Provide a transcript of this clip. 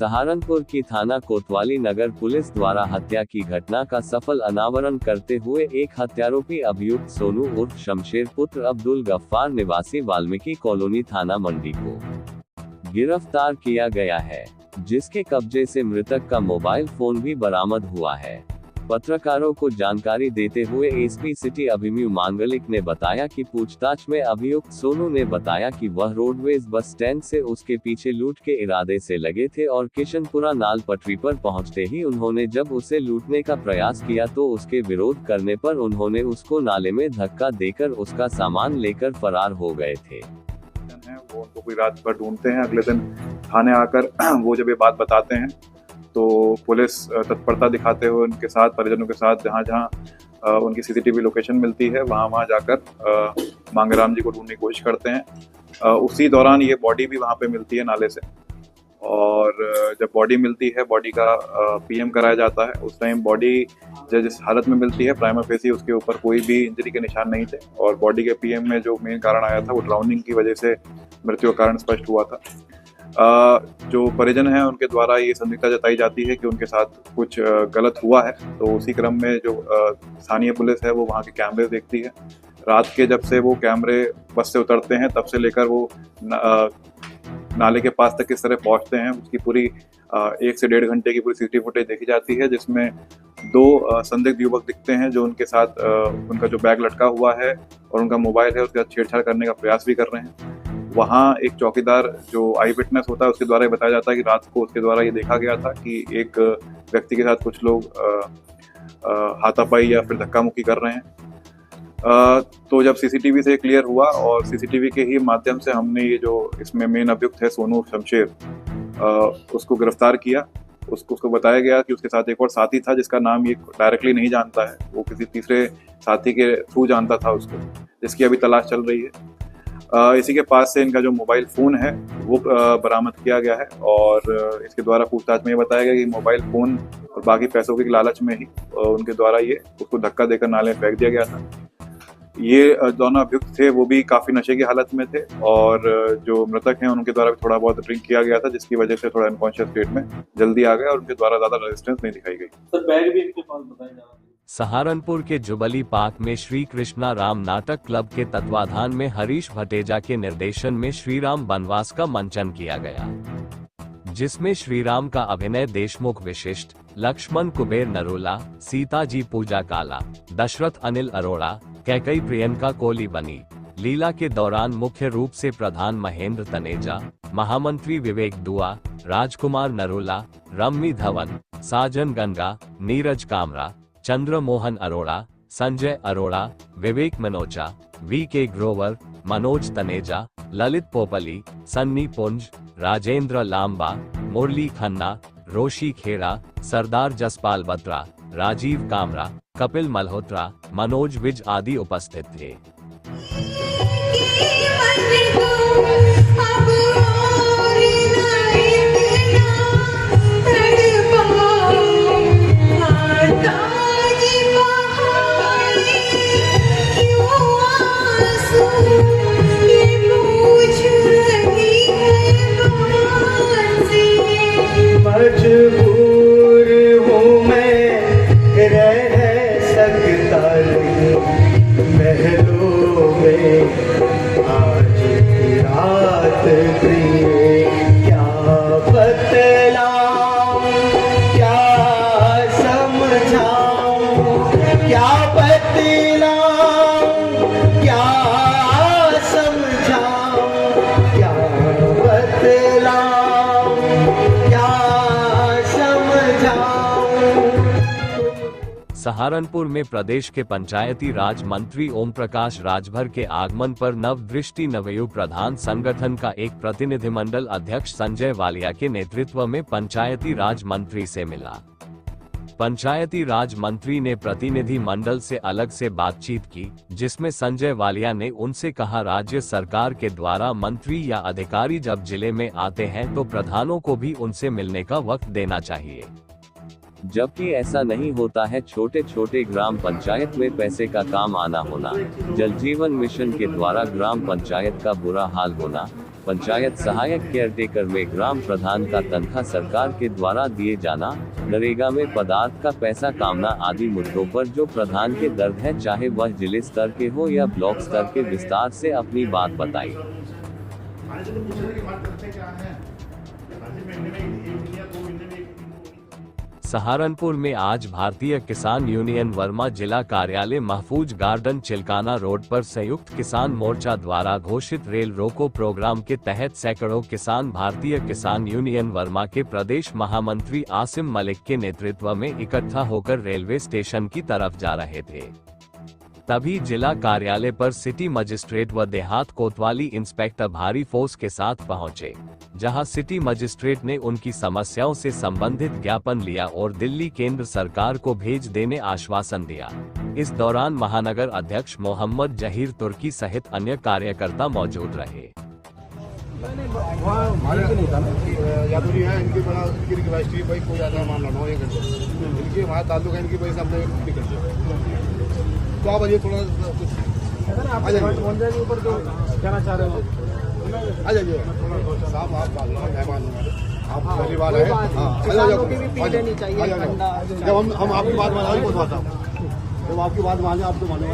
सहारनपुर की थाना कोतवाली नगर पुलिस द्वारा हत्या की घटना का सफल अनावरण करते हुए एक हत्यारोपी अभियुक्त सोनू उर्फ शमशेर पुत्र अब्दुल गफ्फार निवासी वाल्मीकि कॉलोनी थाना मंडी को गिरफ्तार किया गया है, जिसके कब्जे से मृतक का मोबाइल फोन भी बरामद हुआ है। पत्रकारों को जानकारी देते हुए एसपी सिटी अभिमन्यु मांगलिक ने बताया कि पूछताछ में अभियुक्त सोनू ने बताया कि वह रोडवेज बस स्टैंड से उसके पीछे लूट के इरादे से लगे थे और किशनपुरा नाल पटरी पर पहुंचते ही उन्होंने जब उसे लूटने का प्रयास किया तो उसके विरोध करने पर उन्होंने उसको नाले में धक्का देकर उसका सामान लेकर फरार हो गए थे। वो उनको कोई रात भर ढूंढते हैं, अगले दिन थाने आकर वो जब ये बात बताते हैं तो पुलिस तत्परता दिखाते हुए उनके साथ परिजनों के साथ जहाँ जहाँ उनकी सीसीटीवी लोकेशन मिलती है वहाँ जाकर मांगेराम जी को ढूंढने की कोशिश करते हैं। उसी दौरान ये बॉडी भी वहाँ पे मिलती है नाले से, और जब बॉडी मिलती है बॉडी का पीएम कराया जाता है। उस टाइम बॉडी जिस हालत में मिलती है प्राइमा फेसी उसके ऊपर कोई भी इंजरी के निशान नहीं थे, और बॉडी के पीएम में जो मेन कारण आया था वो ड्राउनिंग की वजह से मृत्यु का कारण स्पष्ट हुआ था। जो परिजन हैं उनके द्वारा ये संदिग्धता जताई जाती है कि उनके साथ कुछ गलत हुआ है, तो उसी क्रम में जो स्थानीय पुलिस है वो वहाँ के कैमरे देखती है। रात के जब से वो कैमरे बस से उतरते हैं तब से लेकर वो नाले के पास तक किस तरह पहुँचते हैं उसकी पूरी 1 से 1.5 घंटे की पूरी सीसीटीवी फुटेज देखी जाती है, जिसमें 2 संदिग्ध युवक दिखते हैं जो उनके साथ उनका जो बैग लटका हुआ है और उनका मोबाइल है उसके साथ छेड़छाड़ करने का प्रयास भी कर रहे हैं। वहाँ एक चौकीदार जो आई विटनेस होता है उसके द्वारा ये बताया जाता है कि रात को उसके द्वारा ये देखा गया था कि एक व्यक्ति के साथ कुछ लोग हाथापाई या फिर धक्का मुक्की कर रहे हैं। तो जब सीसीटीवी से क्लियर हुआ और सीसीटीवी के ही माध्यम से हमने ये जो इसमें मेन अभियुक्त है सोनू शमशेर उसको गिरफ्तार किया। उसको बताया गया कि उसके साथ एक और साथी था जिसका नाम ये डायरेक्टली नहीं जानता है, वो किसी तीसरे साथी के थ्रू जानता था उसको, जिसकी अभी तलाश चल रही है। इसी के पास से इनका जो मोबाइल फ़ोन है वो बरामद किया गया है, और इसके द्वारा पूछताछ में ये बताया गया कि मोबाइल फ़ोन और बाकी पैसों के लालच में ही उनके द्वारा ये उसको धक्का देकर नाले में फेंक दिया गया था। ये दोनों अभियुक्त थे वो भी काफ़ी नशे की हालत में थे, और जो मृतक हैं उनके द्वारा भी थोड़ा बहुत ड्रिंक किया गया था, जिसकी वजह से थोड़ा अनकॉन्शियस स्टेट में जल्दी आ गए और उनके द्वारा ज़्यादा रेजिस्टेंस नहीं दिखाई गई। सर बैग भी इनके पास बताया जा रहा है। सहारनपुर के जुबली पार्क में श्री कृष्णा राम नाटक क्लब के तत्वाधान में हरीश भटेजा के निर्देशन में श्रीराम बनवास का मंचन किया गया, जिसमें श्रीराम का अभिनय देशमुख विशिष्ट, लक्ष्मण कुबेर नरोला, सीता जी पूजा काला, दशरथ अनिल अरोड़ा, कैकई प्रियंका कोहली बनी। लीला के दौरान मुख्य रूप से प्रधान महेंद्र तनेजा, महामंत्री विवेक दुआ, राजकुमार नरोला, रम्मी धवन, साजन गंगा, नीरज कामरा, चंद्र मोहन अरोड़ा, संजय अरोड़ा, विवेक मनोचा, वी.के. ग्रोवर, मनोज तनेजा, ललित पोपली, सन्नी पुंज, राजेंद्र लांबा, मुरली खन्ना, रोशी खेड़ा, सरदार जसपाल बत्रा, राजीव कामरा, कपिल मल्होत्रा, मनोज विज आदि उपस्थित थे। मजबूर हूँ मैं रह सकता नहीं महलों में आज की रात प्रिय, क्या बतलाऊं क्या समझाऊं, क्या बतलाऊं क्या समझाऊं, क्या बतलाऊं क्या सहारनपुर में प्रदेश के पंचायती राज मंत्री ओम प्रकाश राजभर के आगमन पर नव दृष्टि नवयुग प्रधान संगठन का एक प्रतिनिधिमंडल अध्यक्ष संजय वालिया के नेतृत्व में पंचायती राज मंत्री से मिला। पंचायती राज मंत्री ने प्रतिनिधि मंडल से अलग से बातचीत की, जिसमें संजय वालिया ने उनसे कहा राज्य सरकार के द्वारा मंत्री या अधिकारी जब जिले में आते हैं तो प्रधानों को भी उनसे मिलने का वक्त देना चाहिए, जबकि ऐसा नहीं होता है। छोटे छोटे ग्राम पंचायत में पैसे का काम आना होना, जल जीवन मिशन के द्वारा ग्राम पंचायत का बुरा हाल होना, पंचायत सहायक केयरटेकर में ग्राम प्रधान का तनख्वाह सरकार के द्वारा दिए जाना, नरेगा में पदार्थ का पैसा कामना आदि मुद्दों पर जो प्रधान के दर्द है, चाहे वह जिले स्तर के हो या ब्लॉक स्तर के, विस्तार से अपनी बात बताई। सहारनपुर में आज भारतीय किसान यूनियन वर्मा जिला कार्यालय महफूज गार्डन चिलकाना रोड पर संयुक्त किसान मोर्चा द्वारा घोषित रेल रोको प्रोग्राम के तहत सैकड़ों किसान भारतीय किसान यूनियन वर्मा के प्रदेश महामंत्री आसिम मलिक के नेतृत्व में इकट्ठा होकर रेलवे स्टेशन की तरफ जा रहे थे। तभी जिला कार्यालय पर सिटी मजिस्ट्रेट व देहात कोतवाली इंस्पेक्टर भारी फोर्स के साथ पहुंचे, जहां सिटी मजिस्ट्रेट ने उनकी समस्याओं से संबंधित ज्ञापन लिया और दिल्ली केंद्र सरकार को भेज देने आश्वासन दिया। इस दौरान महानगर अध्यक्ष मोहम्मद जहीर तुर्की सहित अन्य कार्यकर्ता मौजूद रहे। तो आप आइए, थोड़ा आ जाइए ऊपर जो कहना चाह रहे हो, आ जाइए साहब, आप मेहमान आप पहली बार आए। जब हम आपकी बात मानेंगे, जब आपकी बात माने आप तो माने